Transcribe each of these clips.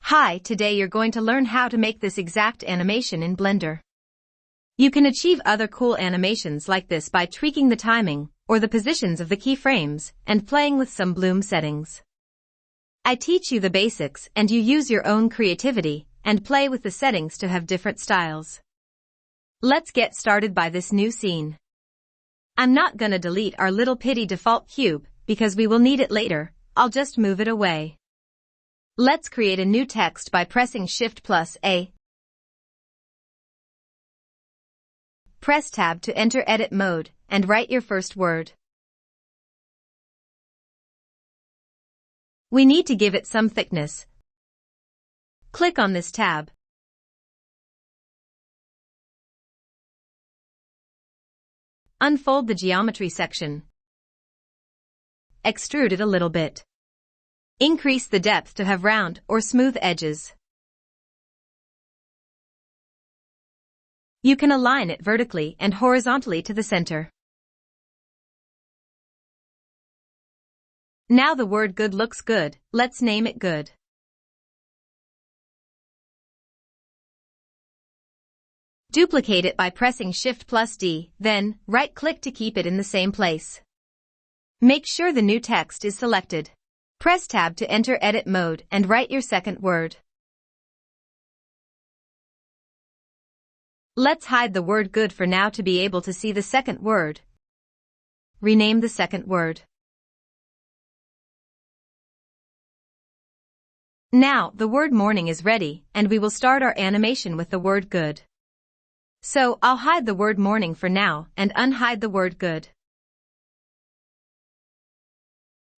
Hi, today you're going to learn how to make this exact animation in Blender. You can achieve other cool animations like this by tweaking the timing or the positions of the keyframes and playing with some bloom settings. I teach you the basics and you use your own creativity and play with the settings to have different styles. Let's get started by this new scene. I'm not gonna delete our little pitty default cube because we will need it later. I'll just move it away. Let's create a new text by pressing Shift+A. Press Tab to enter edit mode and write your first word. We need to give it some thickness. Click on this tab. Unfold the geometry section. Extrude it a little bit. Increase the depth to have round or smooth edges. You can align it vertically and horizontally to the center. Now the word good looks good, let's name it good. Duplicate it by pressing Shift+D, then right-click to keep it in the same place. Make sure the new text is selected. Press Tab to enter edit mode and write your second word. Let's hide the word good for now to be able to see the second word. Rename the second word. Now, the word morning is ready, and we will start our animation with the word good. So, I'll hide the word morning for now and unhide the word good.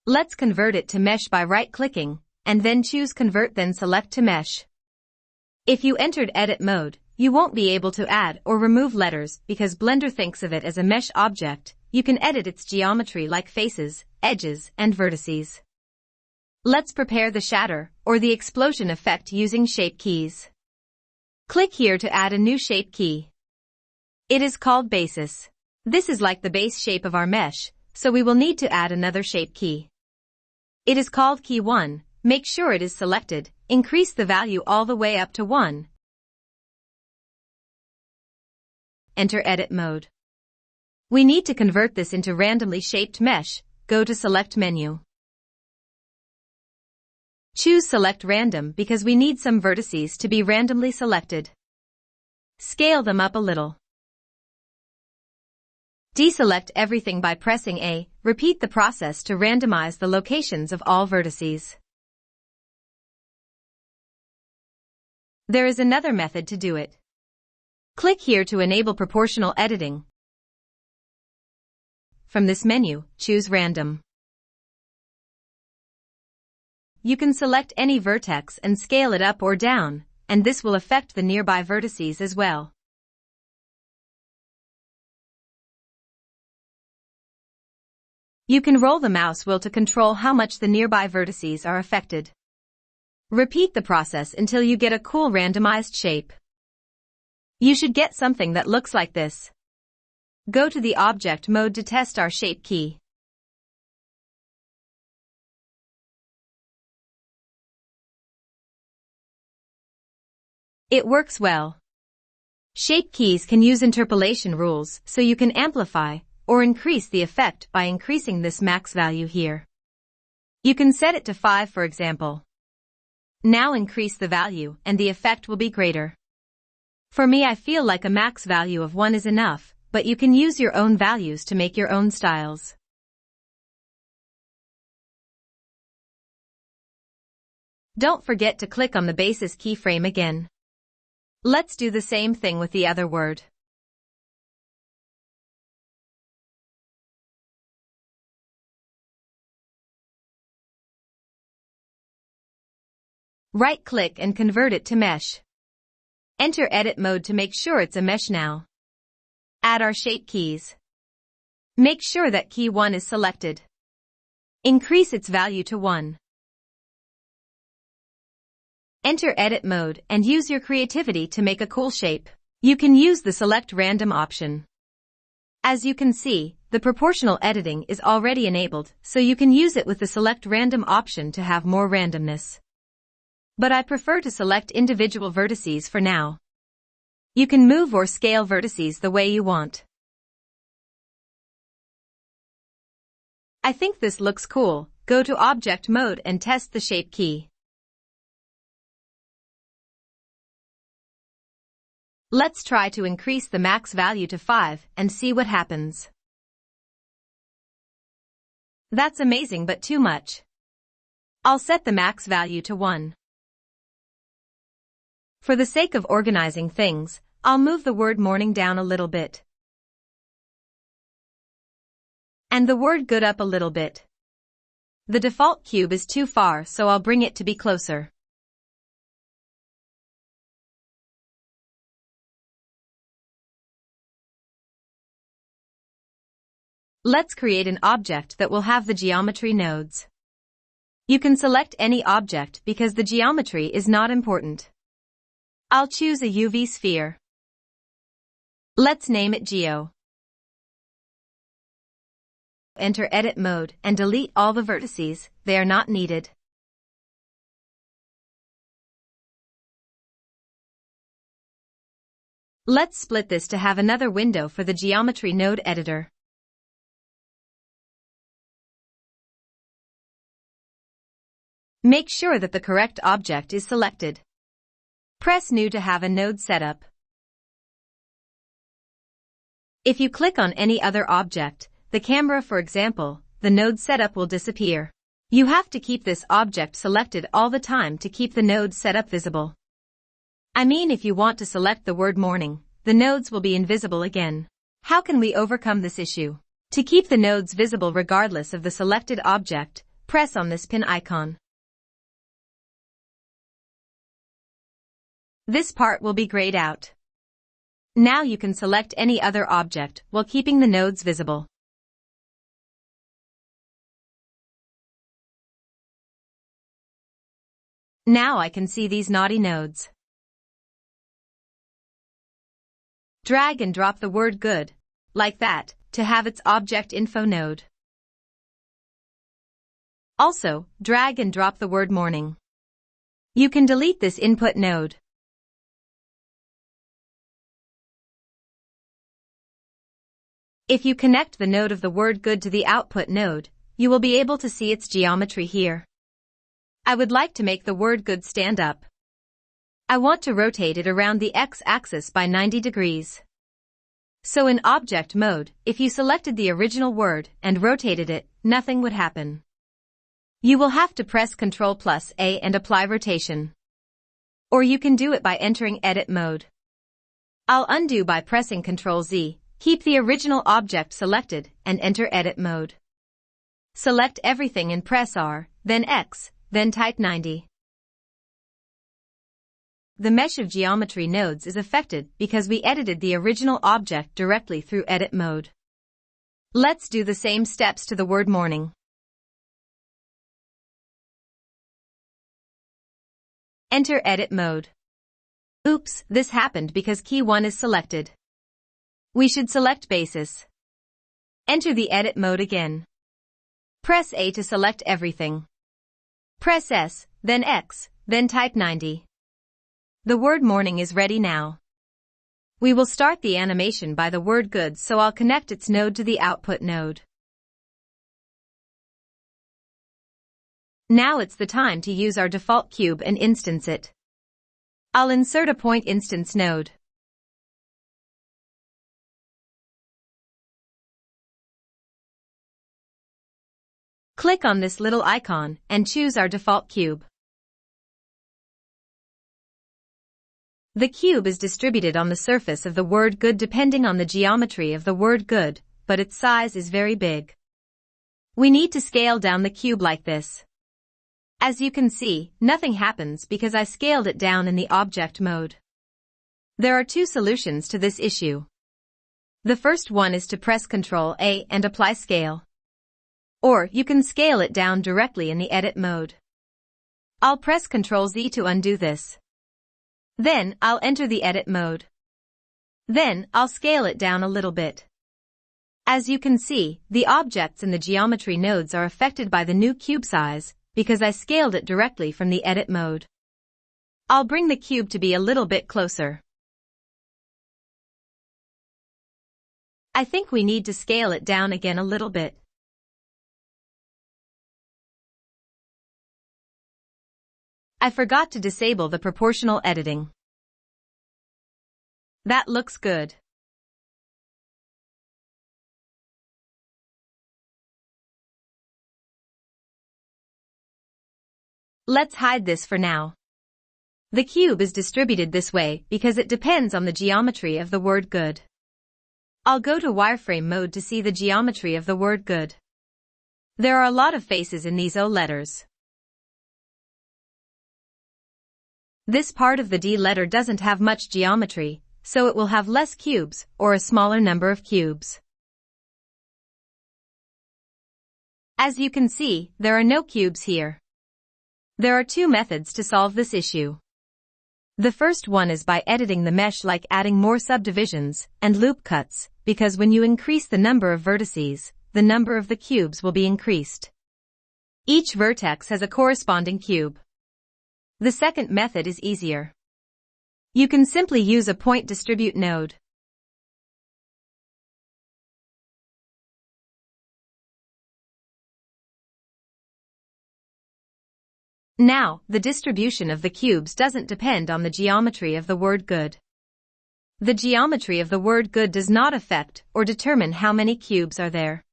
Let's convert it to mesh by right-clicking, and then choose Convert, then select to mesh. If you entered edit mode, you won't be able to add or remove letters because Blender thinks of it as a mesh object. You can edit its geometry like faces, edges, and vertices. Let's prepare the shatter or the explosion effect using shape keys. Click here to add a new shape key. It is called basis. This is like the base shape of our mesh, so we will need to add another shape key. It is called key 1, make sure it is selected, increase the value all the way up to 1. Enter edit mode. We need to convert this into randomly shaped mesh, go to select menu. Choose select random because we need some vertices to be randomly selected. Scale them up a little. Deselect everything by pressing A, repeat the process to randomize the locations of all vertices. There is another method to do it. Click here to enable proportional editing. From this menu, choose Random. You can select any vertex and scale it up or down, and this will affect the nearby vertices as well. You can roll the mouse wheel to control how much the nearby vertices are affected. Repeat the process until you get a cool randomized shape. You should get something that looks like this. Go to the object mode to test our shape key. It works well. Shape keys can use interpolation rules so you can amplify or increase the effect by increasing this max value here. You can set it to 5 for example. Now increase the value and the effect will be greater. For me, I feel like a max value of 1 is enough, but you can use your own values to make your own styles. Don't forget to click on the basis keyframe again. Let's do the same thing with the other word. Right-click and convert it to mesh. Enter edit mode to make sure it's a mesh now. Add our shape keys. Make sure that key 1 is selected. Increase its value to 1. Enter edit mode and use your creativity to make a cool shape. You can use the select random option. As you can see, the proportional editing is already enabled, so you can use it with the select random option to have more randomness. but I prefer to select individual vertices for now. You can move or scale vertices the way you want. I think this looks cool. Go to Object Mode and test the Shape key. Let's try to increase the max value to 5 and see what happens. That's amazing but too much. I'll set the max value to 1. For the sake of organizing things, I'll move the word morning down a little bit. And the word good up a little bit. The default cube is too far, so I'll bring it to be closer. Let's create an object that will have the geometry nodes. You can select any object because the geometry is not important. I'll choose a UV sphere. Let's name it Geo. Enter Edit Mode and delete all the vertices, they are not needed. Let's split this to have another window for the Geometry Node Editor. Make sure that the correct object is selected. Press New to have a node setup. If you click on any other object, the camera for example, the node setup will disappear. You have to keep this object selected all the time to keep the node setup visible. I mean, if you want to select the word morning, the nodes will be invisible again. How can we overcome this issue? To keep the nodes visible regardless of the selected object, press on this pin icon. This part will be grayed out. Now you can select any other object while keeping the nodes visible. Now I can see these naughty nodes. Drag and drop the word good, like that, to have its object info node. Also, drag and drop the word morning. You can delete this input node. If you connect the node of the word good to the output node, you will be able to see its geometry here. I would like to make the word good stand up. I want to rotate it around the x-axis by 90 degrees. So in object mode, if you selected the original word and rotated it, nothing would happen. You will have to press Ctrl+A and apply rotation. Or you can do it by entering edit mode. I'll undo by pressing Ctrl+Z. Keep the original object selected and enter edit mode. Select everything and press R, then X, then type 90. The mesh of geometry nodes is affected because we edited the original object directly through edit mode. Let's do the same steps to the word morning. Enter edit mode. Oops, this happened because key 1 is selected. We should select basis. Enter the edit mode again. Press A to select everything. Press S, then X, then type 90. The word morning is ready now. We will start the animation by the word good, so I'll connect its node to the output node. Now it's the time to use our default cube and instance it. I'll insert a point instance node. Click on this little icon and choose our default cube. The cube is distributed on the surface of the word good depending on the geometry of the word good, but its size is very big. We need to scale down the cube like this. As you can see, nothing happens because I scaled it down in the object mode. There are two solutions to this issue. The first one is to press Ctrl+A and apply scale. Or you can scale it down directly in the edit mode. I'll press Ctrl+Z to undo this. Then I'll enter the edit mode. Then I'll scale it down a little bit. As you can see, the objects in the geometry nodes are affected by the new cube size because I scaled it directly from the edit mode. I'll bring the cube to be a little bit closer. I think we need to scale it down again a little bit. I forgot to disable the proportional editing. That looks good. Let's hide this for now. The cube is distributed this way because it depends on the geometry of the word good. I'll go to wireframe mode to see the geometry of the word good. There are a lot of faces in these O letters. This part of the D letter doesn't have much geometry, so it will have less cubes, or a smaller number of cubes. As you can see, there are no cubes here. There are two methods to solve this issue. The first one is by editing the mesh, like adding more subdivisions and loop cuts, because when you increase the number of vertices, the number of the cubes will be increased. Each vertex has a corresponding cube. The second method is easier. You can simply use a point distribute node. Now, the distribution of the cubes doesn't depend on the geometry of the word good. The geometry of the word good does not affect or determine how many cubes are there.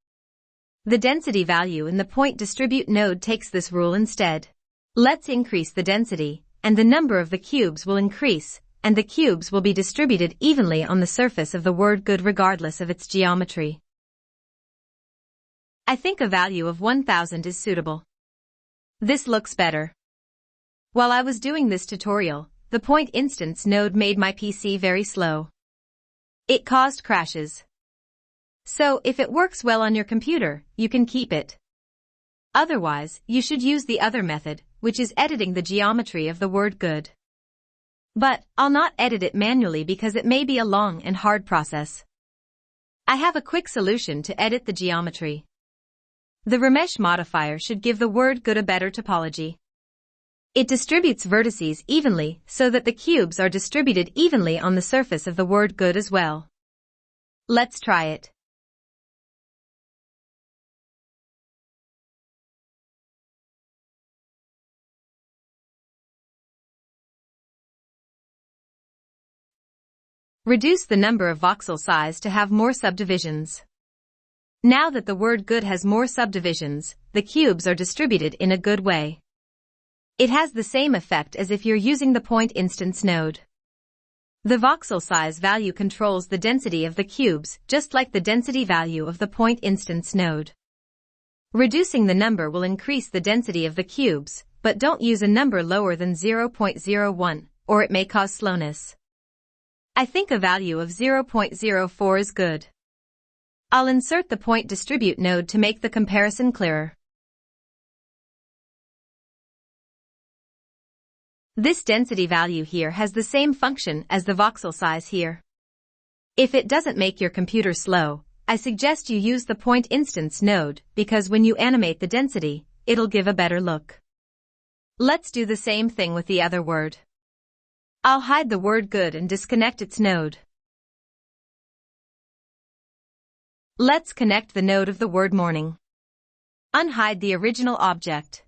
The density value in the point distribute node takes this rule instead. Let's increase the density, and the number of the cubes will increase, and the cubes will be distributed evenly on the surface of the word good regardless of its geometry. I think a value of 1000 is suitable. This looks better. While I was doing this tutorial, the point instance node made my PC very slow. It caused crashes. So, if it works well on your computer, you can keep it. Otherwise, you should use the other method, which is editing the geometry of the word good. But, I'll not edit it manually because it may be a long and hard process. I have a quick solution to edit the geometry. The remesh modifier should give the word good a better topology. It distributes vertices evenly so that the cubes are distributed evenly on the surface of the word good as well. Let's try it. Reduce the number of voxel size to have more subdivisions. Now that the word good has more subdivisions, the cubes are distributed in a good way. It has the same effect as if you're using the point instance node. The voxel size value controls the density of the cubes, just like the density value of the point instance node. Reducing the number will increase the density of the cubes, but don't use a number lower than 0.01, or it may cause slowness. I think a value of 0.04 is good. I'll insert the point distribute node to make the comparison clearer. This density value here has the same function as the voxel size here. If it doesn't make your computer slow, I suggest you use the point instance node because when you animate the density, it'll give a better look. Let's do the same thing with the other word. I'll hide the word good and disconnect its node. Let's connect the node of the word morning. Unhide the original object.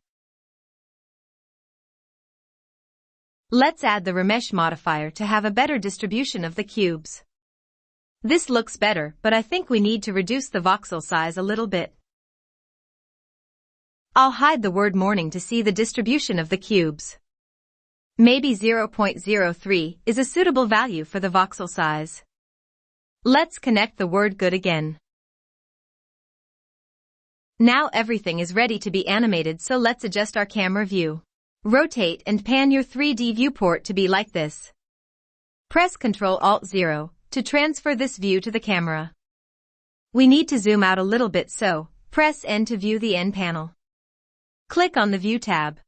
Let's add the remesh modifier to have a better distribution of the cubes. This looks better, but I think we need to reduce the voxel size a little bit. I'll hide the word morning to see the distribution of the cubes. Maybe 0.03 is a suitable value for the voxel size. Let's connect the word good again. Now everything is ready to be animated, so let's adjust our camera view. Rotate and pan your 3D viewport to be like this. Press Ctrl-Alt-0 to transfer this view to the camera. We need to zoom out a little bit, so press N to view the N panel. Click on the View tab.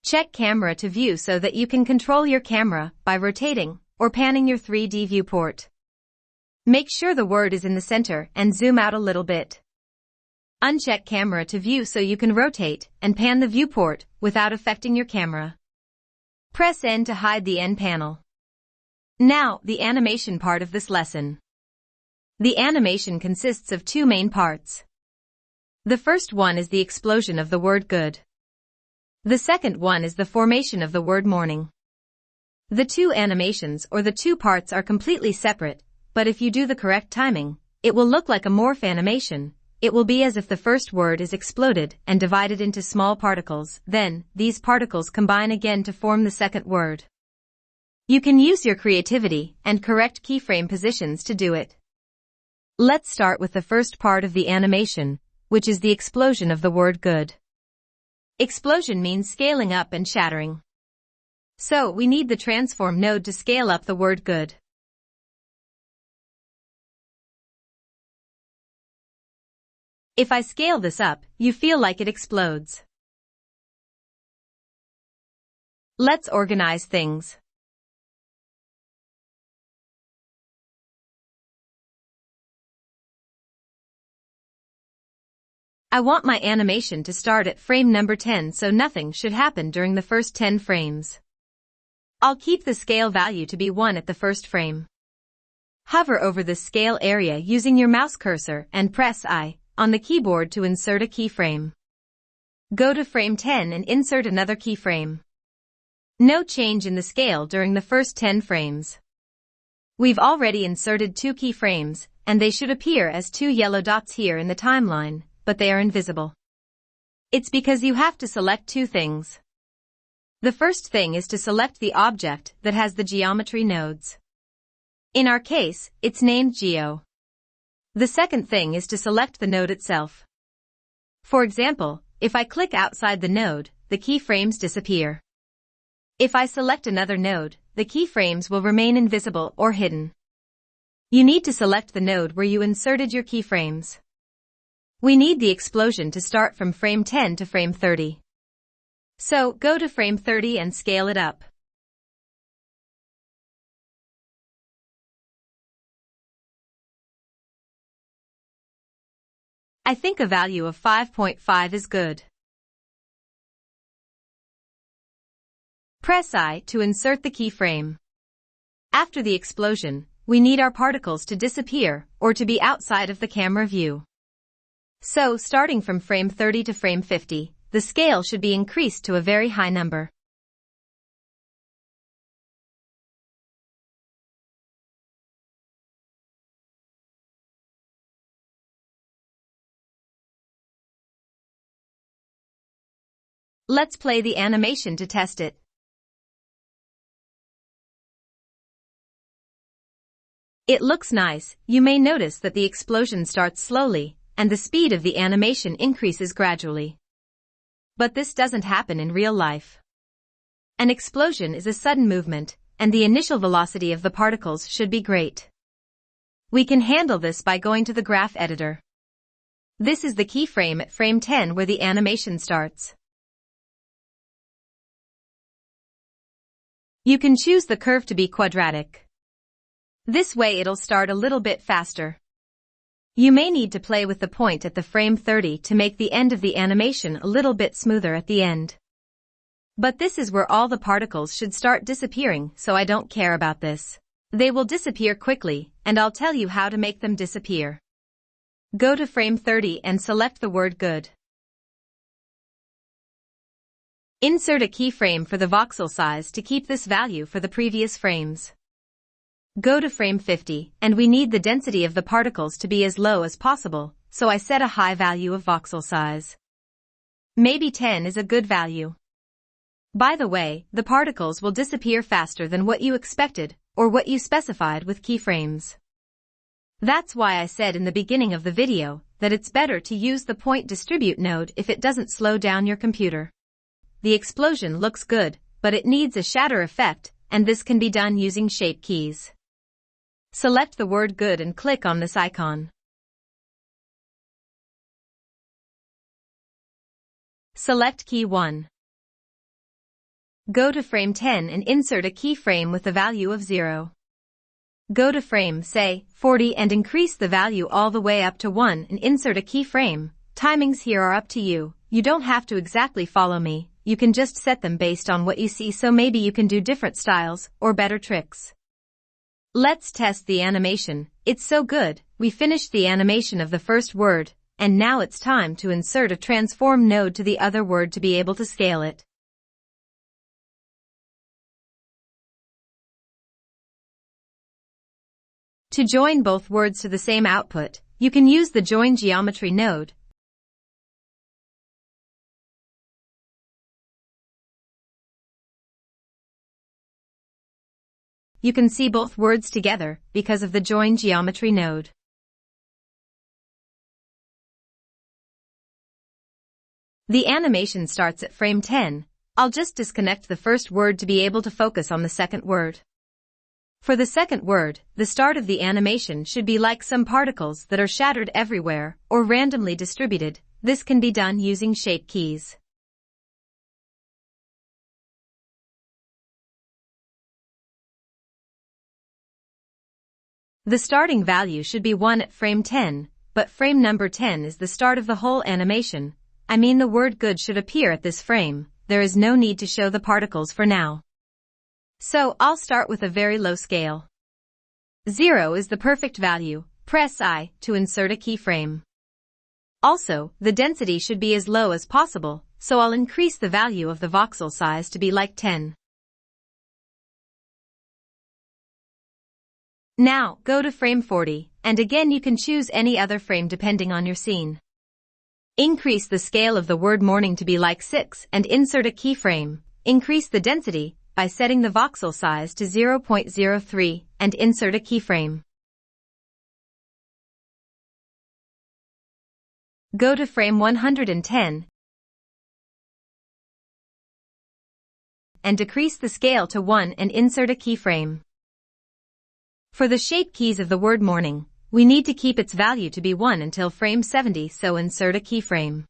Check Camera to View so that you can control your camera by rotating or panning your 3D viewport. Make sure the word is in the center and zoom out a little bit. Uncheck Camera to View so you can rotate and pan the viewport without affecting your camera. Press N to hide the N panel. Now, the animation part of this lesson. The animation consists of two main parts. The first one is the explosion of the word good. The second one is the formation of the word morning. The two animations or the two parts are completely separate, but if you do the correct timing, it will look like a morph animation. It will be as if the first word is exploded and divided into small particles, then, these particles combine again to form the second word. You can use your creativity and correct keyframe positions to do it. Let's start with the first part of the animation, which is the explosion of the word good. Explosion means scaling up and shattering. So, we need the transform node to scale up the word good. If I scale this up, you feel like it explodes. Let's organize things. I want my animation to start at frame number 10, so nothing should happen during the first 10 frames. I'll keep the scale value to be 1 at the first frame. Hover over the scale area using your mouse cursor and press I on the keyboard to insert a keyframe. Go to frame 10 and insert another keyframe. No change in the scale during the first 10 frames. We've already inserted 2 keyframes, and they should appear as 2 yellow dots here in the timeline, but they are invisible. It's because you have to select 2 things. The first thing is to select the object that has the geometry nodes. In our case, it's named Geo. The second thing is to select the node itself. For example, if I click outside the node, the keyframes disappear. If I select another node, the keyframes will remain invisible or hidden. You need to select the node where you inserted your keyframes. We need the explosion to start from frame 10 to frame 30. So, go to frame 30 and scale it up. I think a value of 5.5 is good. Press I to insert the keyframe. After the explosion, we need our particles to disappear or to be outside of the camera view. So, starting from frame 30 to frame 50, the scale should be increased to a very high number. Let's play the animation to test it. It looks nice. You may notice that the explosion starts slowly, and the speed of the animation increases gradually. But this doesn't happen in real life. An explosion is a sudden movement, and the initial velocity of the particles should be great. We can handle this by going to the graph editor. This is the keyframe at frame 10 where the animation starts. You can choose the curve to be quadratic. This way it'll start a little bit faster. You may need to play with the point at the frame 30 to make the end of the animation a little bit smoother at the end. But this is where all the particles should start disappearing, so I don't care about this. They will disappear quickly, and I'll tell you how to make them disappear. Go to frame 30 and select the word good. Insert a keyframe for the voxel size to keep this value for the previous frames. Go to frame 50, and we need the density of the particles to be as low as possible, so I set a high value of voxel size. Maybe 10 is a good value. By the way, the particles will disappear faster than what you expected, or what you specified with keyframes. That's why I said in the beginning of the video that it's better to use the point distribute node if it doesn't slow down your computer. The explosion looks good, but it needs a shatter effect, and this can be done using shape keys. Select the word good and click on this icon. Select key 1. Go to frame 10 and insert a keyframe with the value of 0. Go to frame, say, 40 and increase the value all the way up to 1 and insert a keyframe. Timings here are up to you. You don't have to exactly follow me, you can just set them based on what you see, so maybe you can do different styles or better tricks. Let's test the animation. It's so good. We finished the animation of the first word, and now it's time to insert a transform node to the other word to be able to scale it. To join both words to the same output, you can use the join geometry node. You can see both words together because of the join geometry node. The animation starts at frame 10. I'll just disconnect the first word to be able to focus on the second word. For the second word, the start of the animation should be like some particles that are shattered everywhere or randomly distributed. This can be done using shape keys. The starting value should be 1 at frame 10, but frame number 10 is the start of the whole animation. I mean, the word good should appear at this frame. There is no need to show the particles for now. So I'll start with a very low scale. 0 is the perfect value. Press I to insert a keyframe. Also, the density should be as low as possible, so I'll increase the value of the voxel size to be like 10. Now, go to frame 40, and again you can choose any other frame depending on your scene. Increase the scale of the word morning to be like 6 and insert a keyframe. Increase the density by setting the voxel size to 0.03 and insert a keyframe. Go to frame 110 and decrease the scale to 1 and insert a keyframe. For the shape keys of the word morning, we need to keep its value to be 1 until frame 70, so insert a keyframe.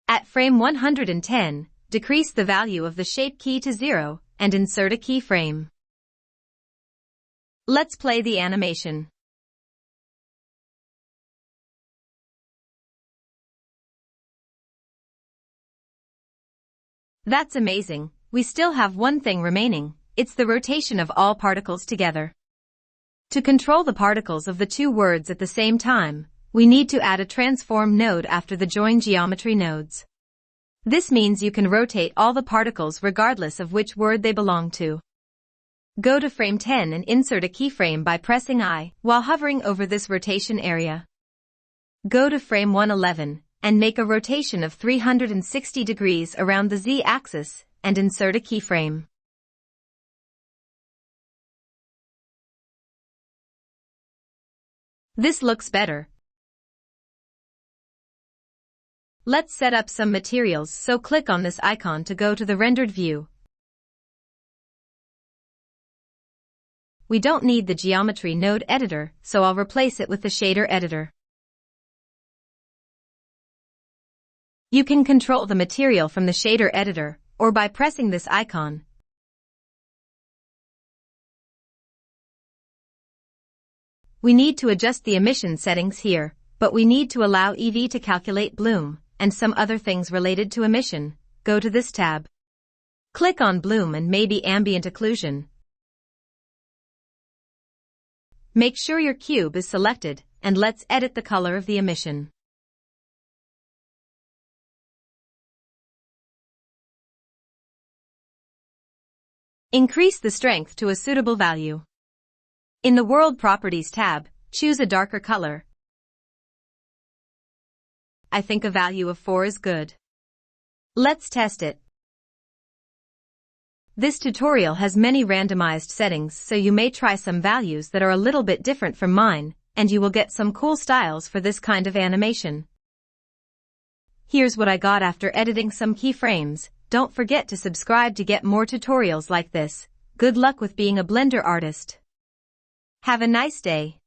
At frame 110, decrease the value of the shape key to 0 and insert a keyframe. Let's play the animation. That's amazing. We still have one thing remaining. It's the rotation of all particles together. To control the particles of the two words at the same time, we need to add a transform node after the join geometry nodes. This means you can rotate all the particles regardless of which word they belong to. Go to frame 10 and insert a keyframe by pressing I while hovering over this rotation area. Go to frame 111 and make a rotation of 360 degrees around the Z-axis and insert a keyframe. This looks better. Let's set up some materials, so click on this icon to go to the rendered view. We don't need the geometry node editor, so I'll replace it with the shader editor. You can control the material from the shader editor, or by pressing this icon. We need to adjust the emission settings here, but we need to allow EV to calculate bloom, and some other things related to emission. Go to this tab. Click on bloom and maybe ambient occlusion. Make sure your cube is selected, and let's edit the color of the emission. Increase the strength to a suitable value. In the World Properties tab, choose a darker color. I think a value of 4 is good. Let's test it. This tutorial has many randomized settings, so you may try some values that are a little bit different from mine, and you will get some cool styles for this kind of animation. Here's what I got after editing some keyframes. Don't forget to subscribe to get more tutorials like this. Good luck with being a Blender artist. Have a nice day.